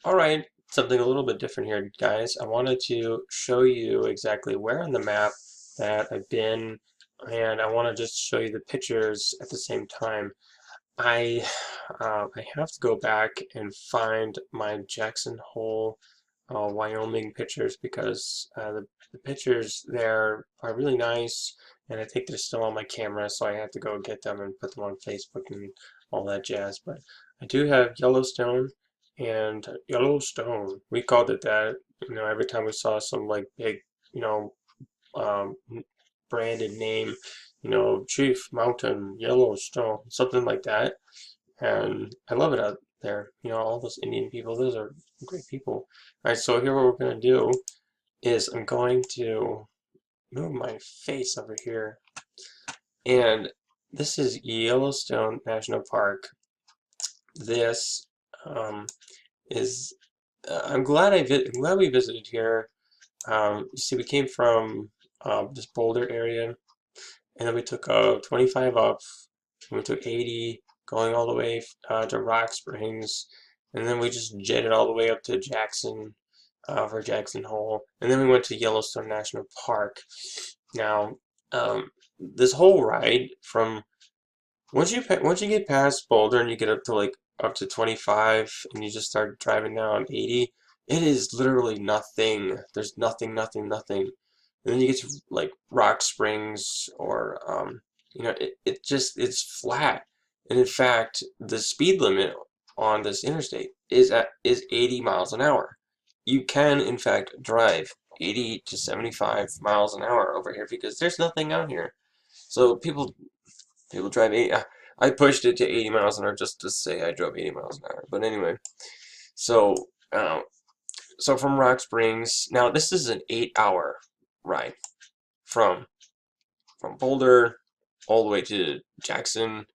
Alright, something a little bit different here, guys. I wanted to show you exactly where on the map that I've been, and I want to just show you the pictures at the same time. I have to go back and find my Jackson Hole, Wyoming pictures because the pictures there are really nice, and I think they're still on my camera, so I have to go get them and put them on Facebook and all that jazz. But I do have Yellowstone and Yellowstone. We called it that, every time we saw some like big, you know, um, branded name, Chief Mountain, Yellowstone, something like that. And I love it out there. All those Indian people, those are great people. All right, so here what we're going to do is I'm going to move my face over here. And this is Yellowstone National Park. This is, I'm glad we visited here. You see, we came from this Boulder area, and then we took 25 up, and we took 80 going all the way to Rock Springs, and then we just jetted all the way up to Jackson for Jackson Hole, and then we went to Yellowstone National Park. Now, this whole ride from once you get past Boulder and you get up to like up to 25 and you just start driving down 80, it is literally nothing. There's nothing, nothing, nothing. And then you get to like Rock Springs or it's flat. And in fact, the speed limit on this interstate is 80 miles an hour. You can in fact drive 80 to 75 miles an hour over here because there's nothing out here. So people drive 80. I pushed it to 80 miles an hour just to say I drove 80 miles an hour. But anyway, so uh, so from Rock Springs, now this is an 8-hour ride from Boulder all the way to Jackson.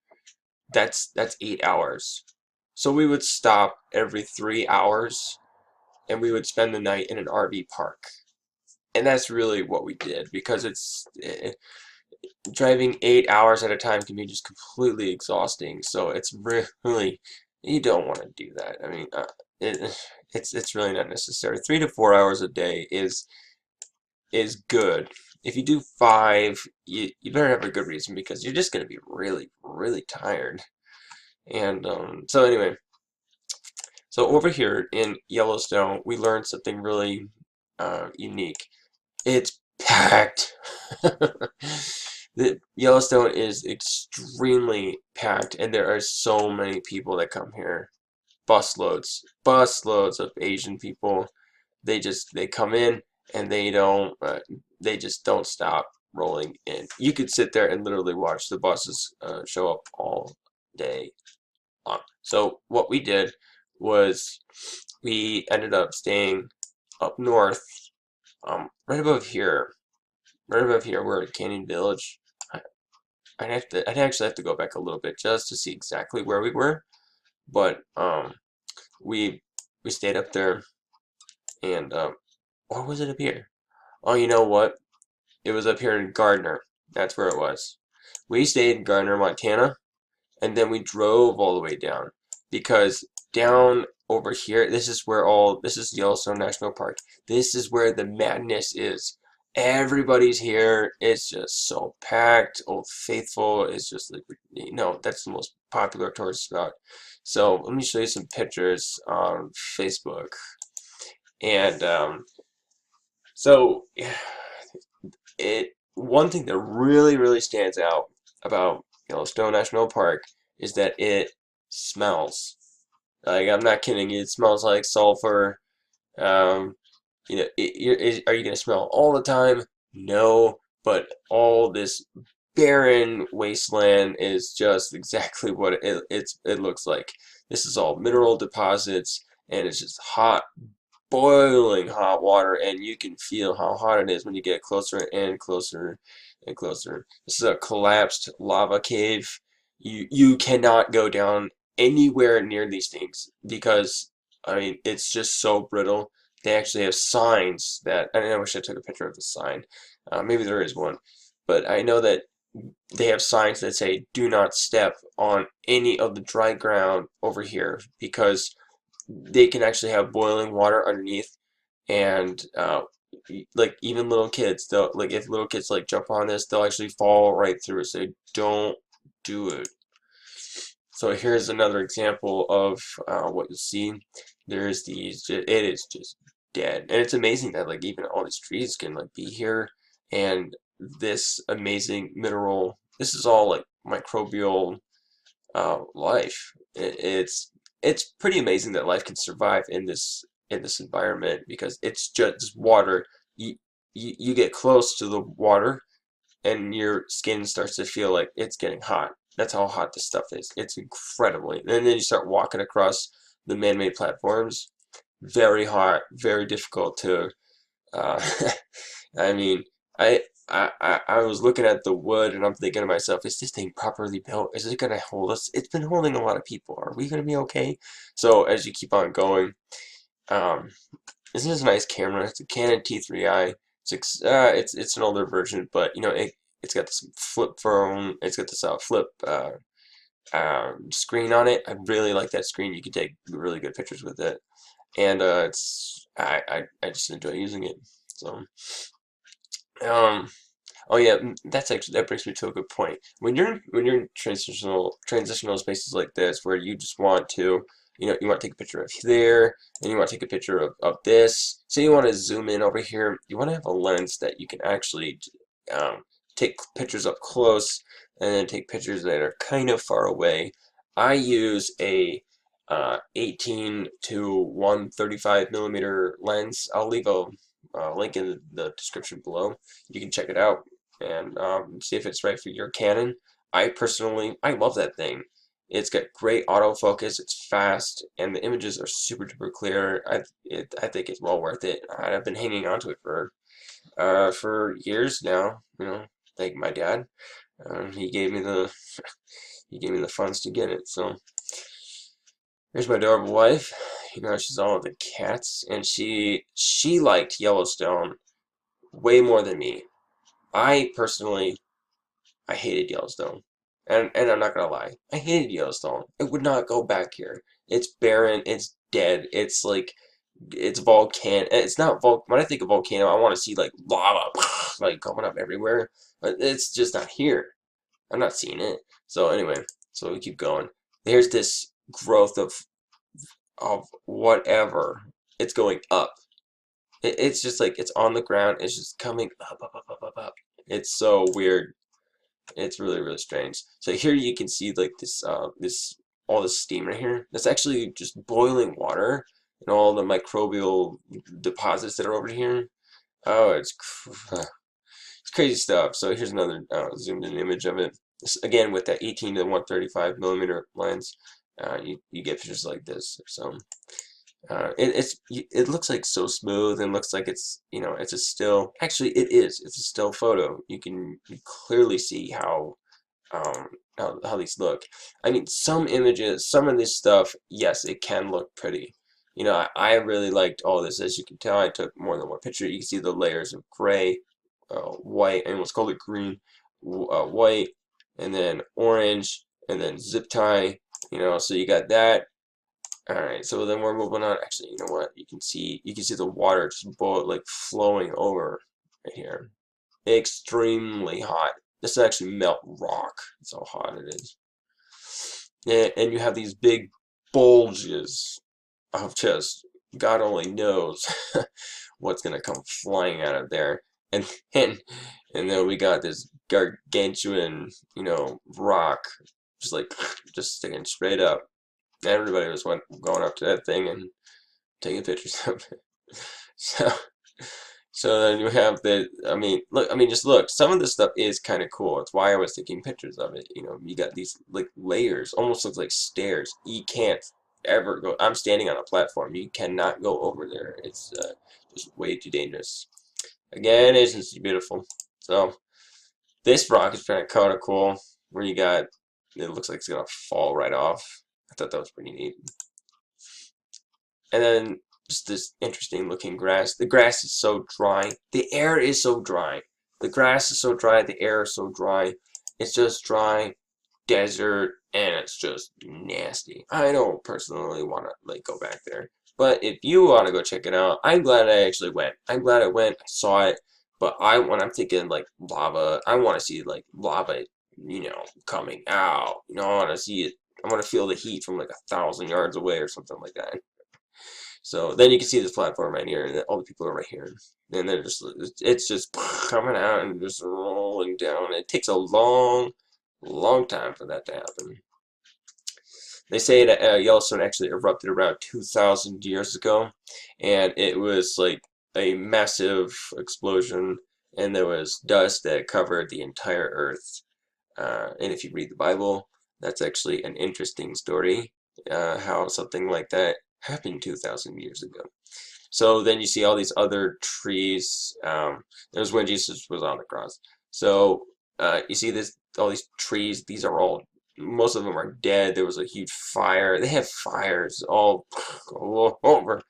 That's 8 hours. So we would stop every 3 hours and we would spend the night in an RV park. And that's really what we did because driving 8 hours at a time can be just completely exhausting. So it's really, you don't want to do that. I mean, it's really not necessary. 3 to 4 hours a day is good. If you do 5, you better have a good reason because you're just going to be really, really tired. And so anyway, so over here in Yellowstone, we learned something really unique. It's packed. The Yellowstone is extremely packed, and there are so many people that come here. Busloads of Asian people. They come in and they just don't stop rolling in. You could sit there and literally watch the buses show up all day long. So what we did was we ended up staying up north, right above here. Right above here, we're at Canyon Village. I'd actually have to go back a little bit just to see exactly where we were, but we stayed up there, and or was it up here? Oh, you know what? It was up here in Gardner. That's where it was. We stayed in Gardner, Montana, and then we drove all the way down because down over here, this is Yellowstone National Park. This is where the madness is. Everybody's here. It's just so packed. Old Faithful is just like, that's the most popular tourist spot. So let me show you some pictures on Facebook. And so one thing that really, really stands out about Yellowstone National Park is that it smells. Like, I'm not kidding. It smells like sulfur. Um, are you going to smell all the time? No, but all this barren wasteland is just exactly what it looks like. This is all mineral deposits, and it's just hot, boiling hot water, and you can feel how hot it is when you get closer and closer and closer. This is a collapsed lava cave. You cannot go down anywhere near these things because I mean it's just so brittle. They actually have signs that I wish I took a picture of the sign. Maybe there is one, but I know that they have signs that say do not step on any of the dry ground over here because they can actually have boiling water underneath, and like even little kids, they'll like if little kids like jump on this, they'll actually fall right through it. So don't do it. So here's another example of what you see. There's these. It is just dead, and it's amazing that like even all these trees can like be here, and this amazing mineral. This is all like microbial life. It's pretty amazing that life can survive in this environment because it's just water. You get close to the water and your skin starts to feel like it's getting hot. That's how hot this stuff is. It's incredibly. And then you start walking across the man-made platforms. Very hot, very difficult to. Uh, I mean, I was looking at the wood and I'm thinking to myself, is this thing properly built? Is it gonna hold us? It's been holding a lot of people. Are we gonna be okay? So as you keep on going, um, this is a nice camera. It's a Canon T3i. It's an older version, but you know it's got this flip phone. It's got this flip screen on it. I really like that screen. You can take really good pictures with it, and I just enjoy using it. So um. Oh yeah, that brings me to a good point. When you're in transitional spaces like this, where you just want to, you know, you want to take a picture of there, and you want to take a picture of this. So you want to zoom in over here. You want to have a lens that you can actually take pictures up close, and then take pictures that are kind of far away. I use a 18 to 135 millimeter lens. I'll leave a link in the description below. You can check it out and see if it's right for your Canon. I love that thing. It's got great autofocus, it's fast, and the images are super duper clear. I think it's well worth it. I've been hanging on to it for years now. You know, thank my dad. He gave me the he gave me the funds to get it. So here's my adorable wife. You know, she's all of the cats, and she liked Yellowstone way more than me. I personally, I hated Yellowstone. And I'm not gonna lie, I hated Yellowstone. I would not go back here. It's barren, it's dead, it's like, it's volcano. It's not when I think of volcano, I want to see like lava, like coming up everywhere. But it's just not here. I'm not seeing it. So anyway, so we keep going. There's this growth of whatever. It's going up. It's just like it's on the ground. It's just coming up, up, up, up, up, up. It's so weird. It's really, really strange. So here you can see like this all this steam right here. That's actually just boiling water and all the microbial deposits that are over here. Oh, it's crazy stuff. So here's another zoomed in image of it. This, again, with that 18 to 135 millimeter lens, you get pictures like this. So it looks like so smooth and looks like it's, you know, it's a still. Actually, it is. It's a still photo. You clearly see um, how these look. I mean, some images, some of this stuff, yes, it can look pretty. You know, I really liked all this. As you can tell, I took more than one picture. You can see the layers of gray, white, and what's called a green, white, and then orange, and then zip tie. You know, so you got that. All right, so then we're moving on. Actually, you know what? You can see the water just like flowing over right here. Extremely hot. This actually melt rock. That's how hot it is. And you have these big bulges of just God only knows what's gonna come flying out of there. And and and then we got this gargantuan, you know, rock just like just sticking straight up. Everybody was going up to that thing and taking pictures of it. So, so then you have the, I mean, look, I mean, just look, some of this stuff is kind of cool. It's why I was taking pictures of it. You know, you got these like layers, almost looks like stairs. You can't ever go, I'm standing on a platform. You cannot go over there. It's just way too dangerous. Again, it's just beautiful. So, this rock is kind of cool, where you got, it looks like it's gonna fall right off. I thought that was pretty neat. And then just this interesting looking grass. The grass is so dry. The air is so dry. The grass is so dry. The air is so dry. It's just dry, desert, and it's just nasty. I don't personally want to like go back there, but if you want to go check it out, I'm glad I actually went. I'm glad I went. I saw it, but when I'm thinking like lava, I want to see like lava, coming out. I want to see it. I want to feel the heat from like 1,000 yards away or something like that. So then you can see this platform right here, and all the people are right here, and they're it's just coming out and just rolling down. It takes a long, long time for that to happen. They say that Yellowstone actually erupted around 2,000 years ago, and it was like a massive explosion, and there was dust that covered the entire Earth. And if you read the Bible, that's actually an interesting story, how something like that happened 2,000 years ago. So then you see all these other trees. It was when Jesus was on the cross. So you see all these trees. These are most of them are dead. There was a huge fire. They have fires all over.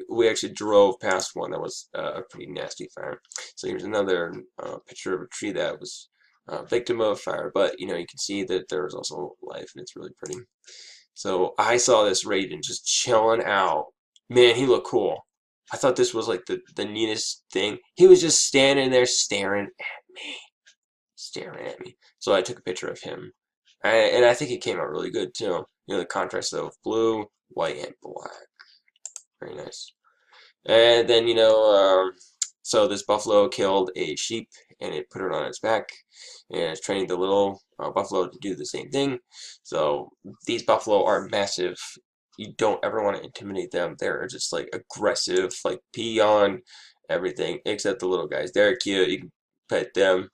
We actually drove past one that was a pretty nasty fire. So here's another picture of a tree that was a victim of fire. But you can see that there was also life, and it's really pretty. So I saw this Raiden just chilling out. Man, he looked cool. I thought this was like the neatest thing. He was just standing there staring at me. Staring at me. So I took a picture of him. And I think it came out really good too. The contrast of blue, white, and black. Very nice. And then, so this buffalo killed a sheep and it put it on its back, and it's training the little buffalo to do the same thing. So these buffalo are massive. You don't ever want to intimidate them. They're just like aggressive, like beyond everything, except the little guys. They're cute. You can pet them,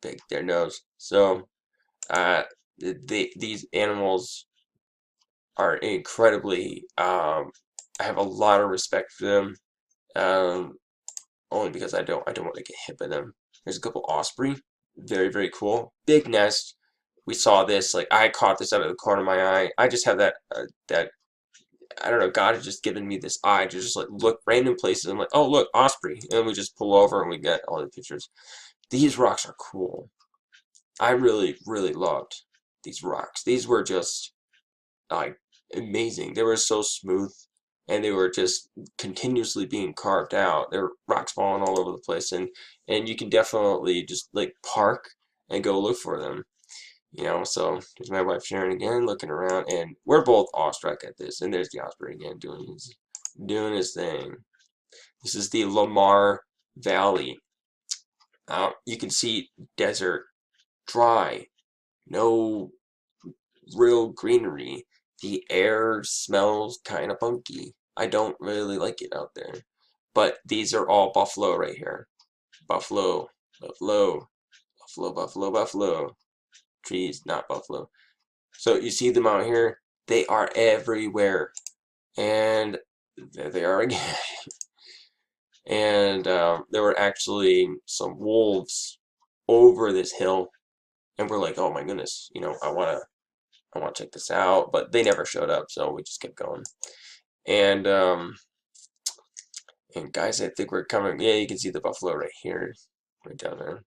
pick their nose. So these animals are incredibly, I have a lot of respect for them. Only because I don't want to get hit by them. There's a couple osprey, very very cool, big nest. We saw this, like I caught this out of the corner of my eye. I just have that I don't know. God has just given me this eye to just like look random places. I'm like, oh look, osprey, and we just pull over and we get all the pictures. These rocks are cool. I really really loved these rocks. These were just like amazing. They were so smooth, and they were just continuously being carved out. There were rocks falling all over the place, and you can definitely just like park and go look for them. So there's my wife Sharon again looking around, and we're both awestruck at this. And there's the osprey again doing his thing. This is the Lamar Valley. You can see desert, dry, no real greenery. The air smells kind of funky. I don't really like it out there. But these are all buffalo right here. Buffalo, buffalo, buffalo, buffalo, buffalo. Trees, not buffalo. So you see them out here. They are everywhere. And there they are again. And there were actually some wolves over this hill. And we're like, oh my goodness, I want to check this out. But they never showed up, so we just kept going. And guys, I think we're coming. Yeah, you can see the buffalo right here, right down there.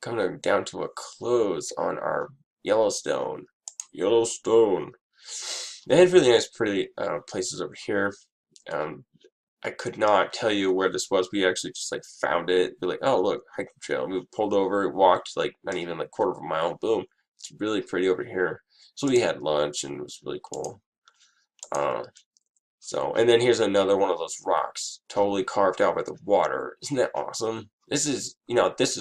Coming down to a close on our Yellowstone. Yellowstone. They had really nice, pretty places over here. I could not tell you where this was. We actually just like found it. We're like, oh look, hiking trail. And we pulled over, walked like not even like quarter of a mile. Boom. It's really pretty over here. So we had lunch and it was really cool. And then here's another one of those rocks, totally carved out by the water. Isn't that awesome? This is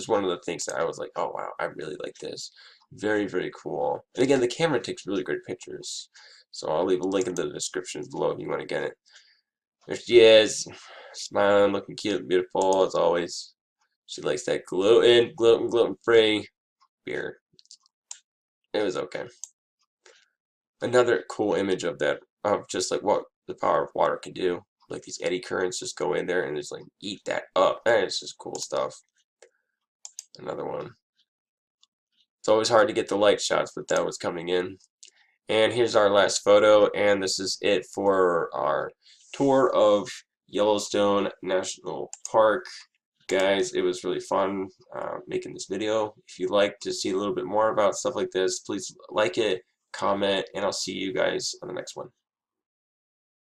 one of the things that I was like, oh wow, I really like this. Very, very cool. And again, the camera takes really great pictures. So I'll leave a link in the description below if you want to get it. There she is, smiling, looking cute, beautiful as always. She likes that gluten-free beer. It was okay. Another cool image of that, of just like what the power of water can do. Like these eddy currents just go in there and just like eat that up. That is just cool stuff. Another one. It's always hard to get the light shots, but that was coming in. And here's our last photo, and this is it for our tour of Yellowstone National Park. guys, it was really fun making this video. If you'd like to see a little bit more about stuff like this, please like it, comment, and I'll see you guys on the next one.